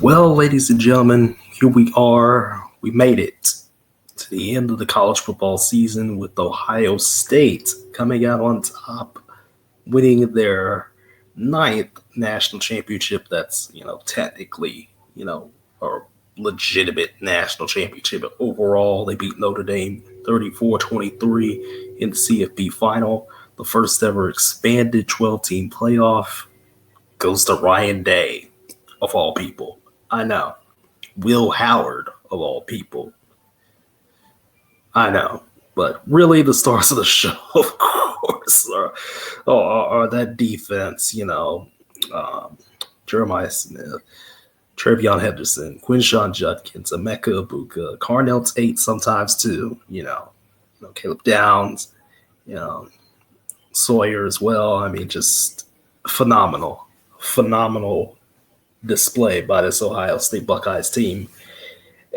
Well, ladies and gentlemen, here we are. We made it to the end of the college football season with Ohio State coming out on top, winning their ninth national championship. That's, technically, a legitimate national championship. But overall, they beat Notre Dame 34-23 in the CFP final. The first ever expanded 12-team playoff goes to Ryan Day, of all people. I know. Will Howard, of all people. I know. But really, the stars of the show, of course, are that defense, Jeremiah Smith, Trevion Henderson, Quinshawn Judkins, Emeka Ibuka, Carnell Tate sometimes too, Caleb Downs, you know, Sawyer as well. I mean, just phenomenal display by this Ohio State Buckeyes team.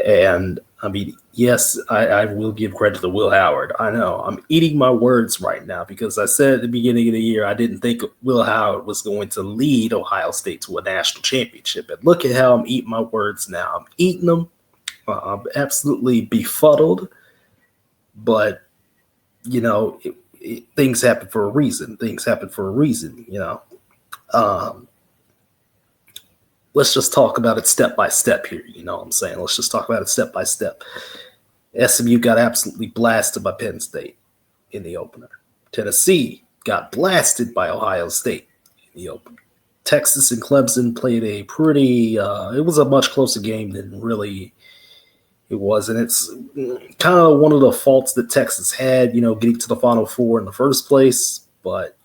And I mean, yes, I will give credit to Will Howard. I know I'm eating my words right now because I said at the beginning of the year I didn't think Will Howard was going to lead Ohio State to a national championship. And look at how I'm eating my words now. I'm eating them. I'm absolutely befuddled. But, things happen for a reason. Let's just talk about it step by step here. You know what I'm saying? Let's just talk about it step by step. SMU got absolutely blasted by Penn State in the opener. Tennessee got blasted by Ohio State in the opener. Texas and Clemson played a it was a much closer game than really it was. And it's kind of one of the faults that Texas had, getting to the Final Four in the first place. But,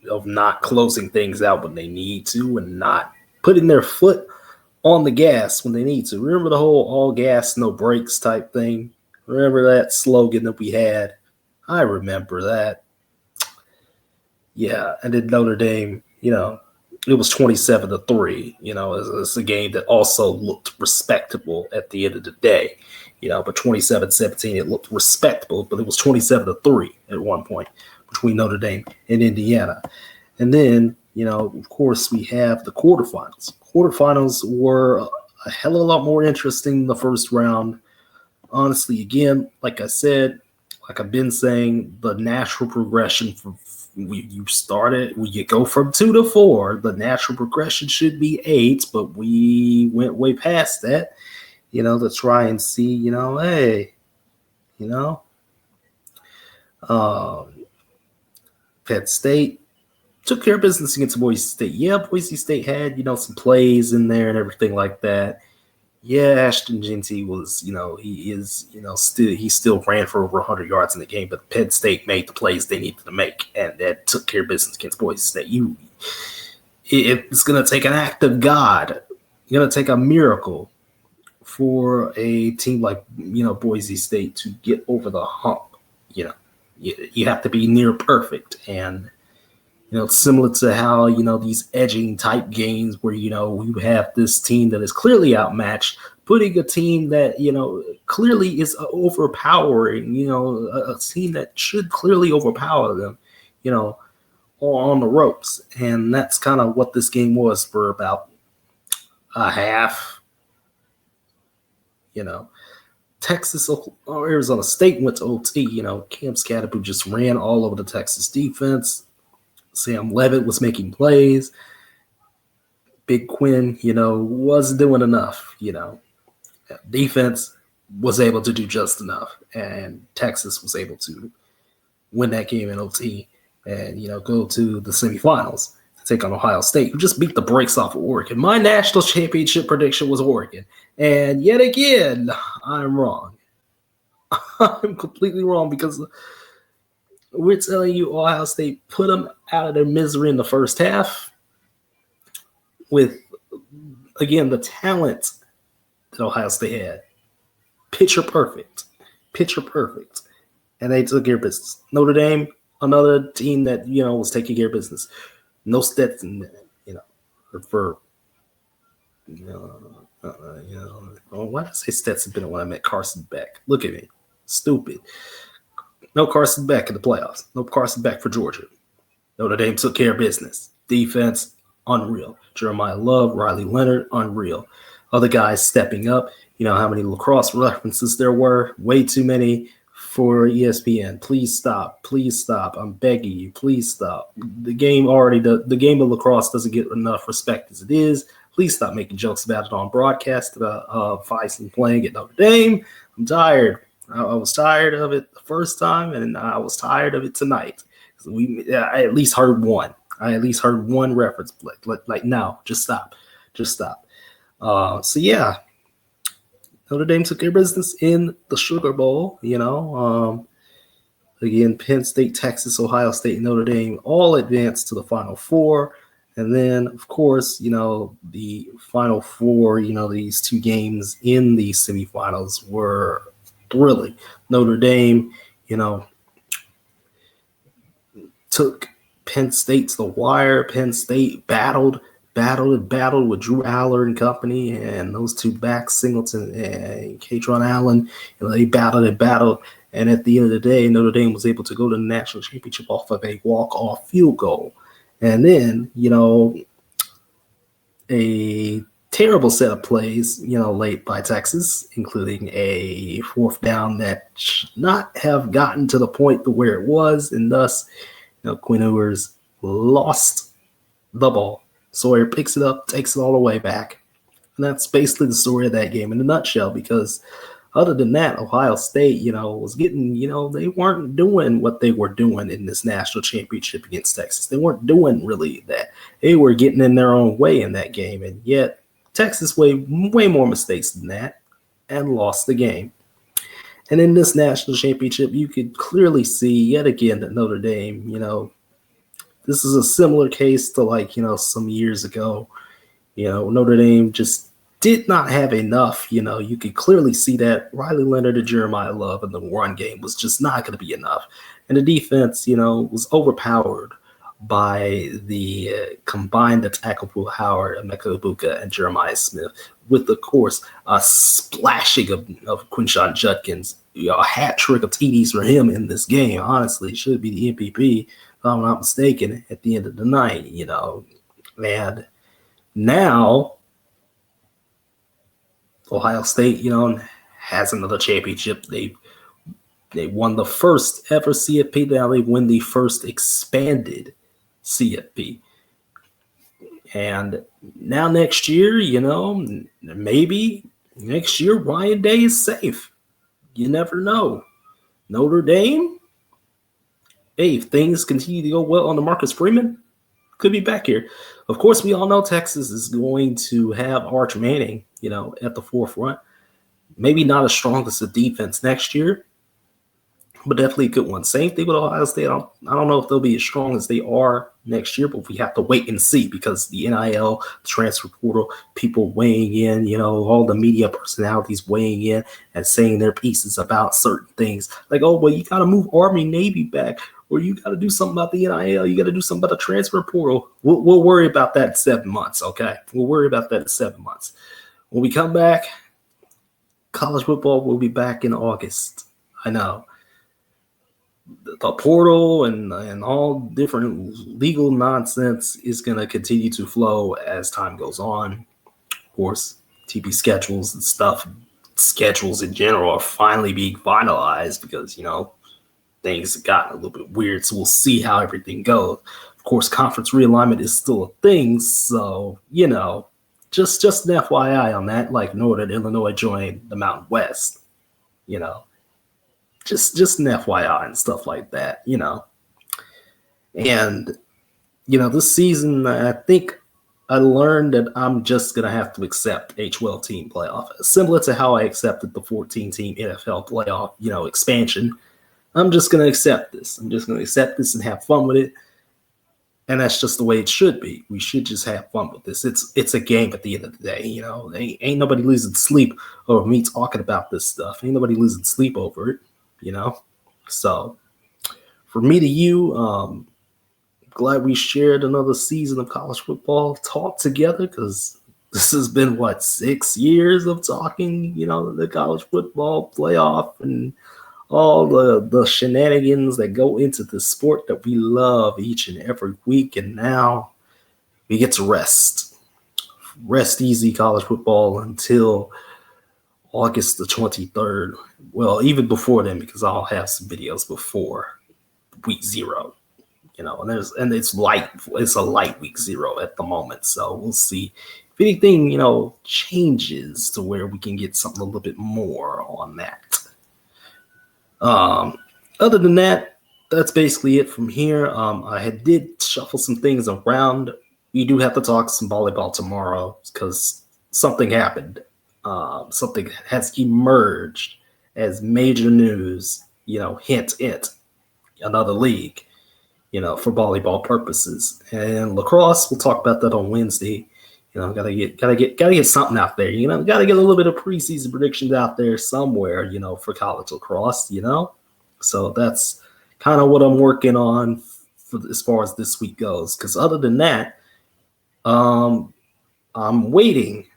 of not closing things out when they need to and not putting their foot on the gas when they need to. Remember the whole all gas, no brakes type thing? Remember that slogan that we had? I remember that. Yeah, and then Notre Dame, it was 27-3. It's a game that also looked respectable at the end of the day. But 27-17, it looked respectable, but it was 27-3 at one point between Notre Dame and Indiana. And then, of course, we have the quarterfinals. Quarterfinals were a hell of a lot more interesting than the first round. Honestly, again, like I said, like I've been saying, the natural progression from you go from 2 to 4. The natural progression should be 8, but we went way past that, to try and see, Penn State took care of business against Boise State. Yeah, Boise State had, some plays in there and everything like that. Yeah, Ashton Jeanty was, he still ran for over 100 yards in the game, but Penn State made the plays they needed to make, and that took care of business against Boise State. It's going to take an act of God. It's going to take a miracle for a team like, Boise State to get over the hump. You have to be near perfect. And, it's similar to how, these edging type games where, you have this team that is clearly outmatched, putting a team that, clearly is overpowering, a team that should clearly overpower them, on the ropes. And that's kind of what this game was for about a half. Texas or Arizona State went to OT. Cam Scatterby just ran all over the Texas defense. Sam Levitt was making plays. Big Quinn, wasn't doing enough. Defense was able to do just enough, and Texas was able to win that game in OT and go to the semifinals to take on Ohio State, who just beat the brakes off of Oregon. My national championship prediction was Oregon. And yet again, I'm wrong. I'm completely wrong because we're telling you Ohio State put them out of their misery in the first half with, again, the talent that Ohio State had. Picture perfect. And they took care of business. Notre Dame, another team that, was taking care of business. No Stetson, for why did I say Stetson Bennett when I met Carson Beck? Look at me. Stupid. No Carson Beck in the playoffs. No Carson Beck for Georgia. Notre Dame took care of business. Defense unreal. Jeremiah Love, Riley Leonard, unreal. Other guys stepping up. You know how many lacrosse references there were? Way too many for ESPN. Please stop. Please stop. I'm begging you. Please stop. The game of lacrosse doesn't get enough respect as it is. Please stop making jokes about it on broadcast about Bison playing at Notre Dame. I'm tired. I was tired of it the first time, and I was tired of it tonight. I at least heard one. I at least heard one reference. Like no, just stop. Just stop. So yeah, Notre Dame took care of business in the Sugar Bowl. Again, Penn State, Texas, Ohio State, and Notre Dame all advanced to the Final Four. And then, of course, the Final Four, these two games in the semifinals were thrilling. Notre Dame, took Penn State to the wire. Penn State battled with Drew Aller and company, and those two backs, Singleton and Katron Allen. They battled. And at the end of the day, Notre Dame was able to go to the national championship off of a walk-off field goal. And then, a terrible set of plays, late by Texas, including a fourth down that should not have gotten to the point to where it was, and thus, Quinn Ewers lost the ball. Sawyer picks it up, takes it all the way back. And that's basically the story of that game in a nutshell, because other than that, Ohio State, was getting, they weren't doing what they were doing in this national championship against Texas. They weren't doing really that. They were getting in their own way in that game. And yet Texas way more mistakes than that and lost the game. And in this national championship, you could clearly see yet again that Notre Dame, this is a similar case to some years ago. Notre Dame just did not have enough. You could clearly see that Riley Leonard and Jeremiah Love in the run game was just not going to be enough. And the defense, was overpowered by the combined attack of Will Howard, Emeka Ibuka, and Jeremiah Smith, with, of course, a splashing of Quinshon Judkins, a hat trick of TDs for him in this game. Honestly, should be the MVP, if I'm not mistaken, at the end of the night, And now Ohio State, has another championship. They won the first ever CFP. Now they win the first expanded CFP. And now next year, maybe next year Ryan Day is safe. You never know. Notre Dame, hey, if things continue to go well on the Marcus Freeman, could be back here. Of course, we all know Texas is going to have Arch Manning, at the forefront. Maybe not as strong as the defense next year, but definitely a good one. Same thing with Ohio State. I don't know if they'll be as strong as they are next year, but we have to wait and see, because the NIL, the transfer portal, people weighing in, all the media personalities weighing in and saying their pieces about certain things. Like, oh, well, you got to move Army, Navy back, or you got to do something about the NIL. You got to do something about the transfer portal. We'll worry about that in 7 months, okay? We'll worry about that in 7 months. When we come back, college football will be back in August. I know. The portal and all different legal nonsense is going to continue to flow as time goes on. Of course, TV schedules and stuff, schedules in general, are finally being finalized because, things have gotten a little bit weird. So we'll see how everything goes. Of course, conference realignment is still a thing. So, just an FYI on that, like Northern Illinois joined the Mountain West, just an FYI and stuff like that, And, this season, I think I learned that I'm just going to have to accept H-12 team playoff, similar to how I accepted the 14-team NFL playoff, expansion. I'm just going to accept this. I'm just going to accept this and have fun with it. And that's just the way it should be. We should just have fun with this. It's a game at the end of the day, Ain't nobody losing sleep over me talking about this stuff. Ain't nobody losing sleep over it, So for me to you, glad we shared another season of college football talk together, because this has been, 6 years of talking, the college football playoff and all the shenanigans that go into the sport that we love each and every week. And now we get to rest easy college football until August the 23rd. Well, even before then, because I'll have some videos before week 0. And it's light. It's a light week 0 at the moment, so we'll see if anything changes to where we can get something a little bit more on that. Other than that, that's basically it from here. I did shuffle some things around. We do have to talk some volleyball tomorrow because something happened. Something has emerged as major news. Hint, another league. For volleyball purposes. And lacrosse, we'll talk about that on Wednesday. Gotta get something out there. Gotta get a little bit of preseason predictions out there somewhere. For college lacrosse. So that's kind of what I'm working on as far as this week goes. Because other than that, I'm waiting.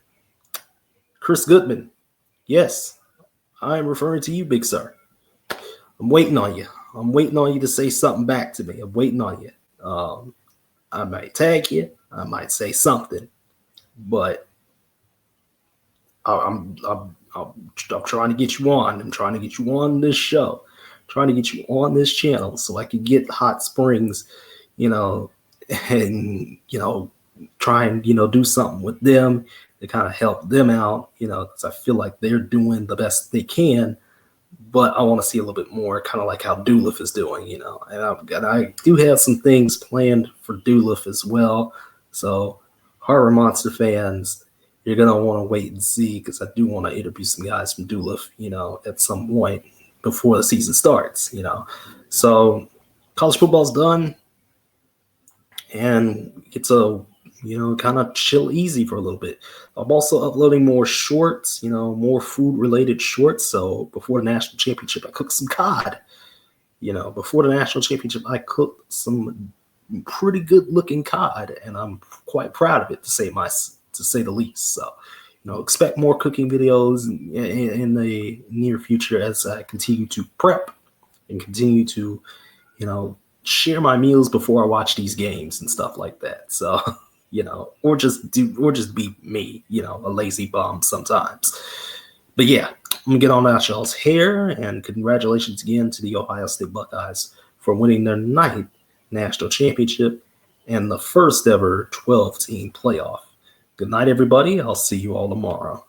Chris Goodman, yes, I am referring to you, big sir. I'm waiting on you. I'm waiting on you to say something back to me. I'm waiting on you. I might tag you. I might say something, but I'm trying to get you on. I'm trying to get you on this show. I'm trying to get you on this channel so I can get Hot Springs, and try and do something with them to kind of help them out. Because I feel like they're doing the best they can. But I want to see a little bit more, kind of like how Doolittle is doing, And I do have some things planned for Doolittle as well. So, Horror Monster fans, you're going to want to wait and see because I do want to interview some guys from Doolittle, at some point before the season starts, So, college football's done. And it's kind of chill easy for a little bit. I'm also uploading more shorts, more food-related shorts. So before the national championship, I cooked some cod. Before the national championship, I cooked some pretty good-looking cod, and I'm quite proud of it to say the least. So, expect more cooking videos in the near future as I continue to prep and continue to, share my meals before I watch these games and stuff like that. So. Or just be me, a lazy bum sometimes. But yeah, I'm gonna get on out y'all's hair, and congratulations again to the Ohio State Buckeyes for winning their 9th national championship and the first ever 12-team playoff. Good night, everybody. I'll see you all tomorrow.